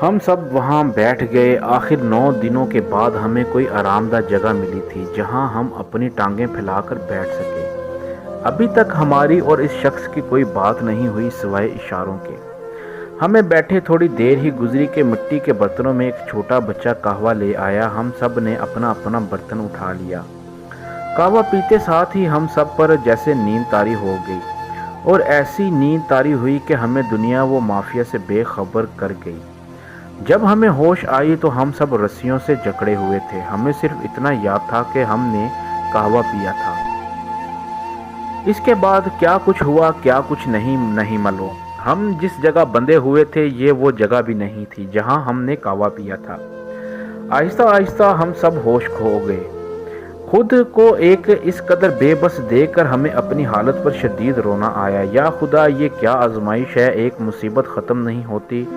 ہم سب وہاں بیٹھ گئے۔ آخر 9 دنوں کے بعد ہمیں کوئی آرام دہ جگہ ملی تھی جہاں ہم اپنی ٹانگیں پھیلا کر بیٹھ سکے۔ ابھی تک ہماری اور اس شخص کی کوئی بات نہیں ہوئی سوائے اشاروں کے۔ ہمیں بیٹھے تھوڑی دیر ہی گزری کہ مٹی کے برتنوں میں ایک چھوٹا بچہ قہوہ لے آیا۔ ہم سب نے اپنا اپنا برتن اٹھا لیا۔ قہوہ پیتے ساتھ ہی ہم سب پر جیسے نیند طاری ہو گئی، اور ایسی نیند طاری ہوئی کہ ہمیں دنیا و مافیا سے بے خبر کر گئی۔ جب ہمیں ہوش آئی تو ہم سب رسیوں سے جکڑے ہوئے تھے۔ ہمیں صرف اتنا یاد تھا کہ ہم نے قہوہ پیا تھا۔ اس کے بعد کیا کچھ ہوا، کیا کچھ نہیں معلوم۔ ہم جس جگہ بندھے ہوئے تھے یہ وہ جگہ بھی نہیں تھی جہاں ہم نے قہوہ پیا تھا۔ آہستہ آہستہ ہم سب ہوش کھو گئے۔ خود کو ایک اس قدر بے بس دیکھ کر ہمیں اپنی حالت پر شدید رونا آیا۔ یا خدا، یہ کیا آزمائش ہے! ایک مصیبت ختم نہیں ہوتی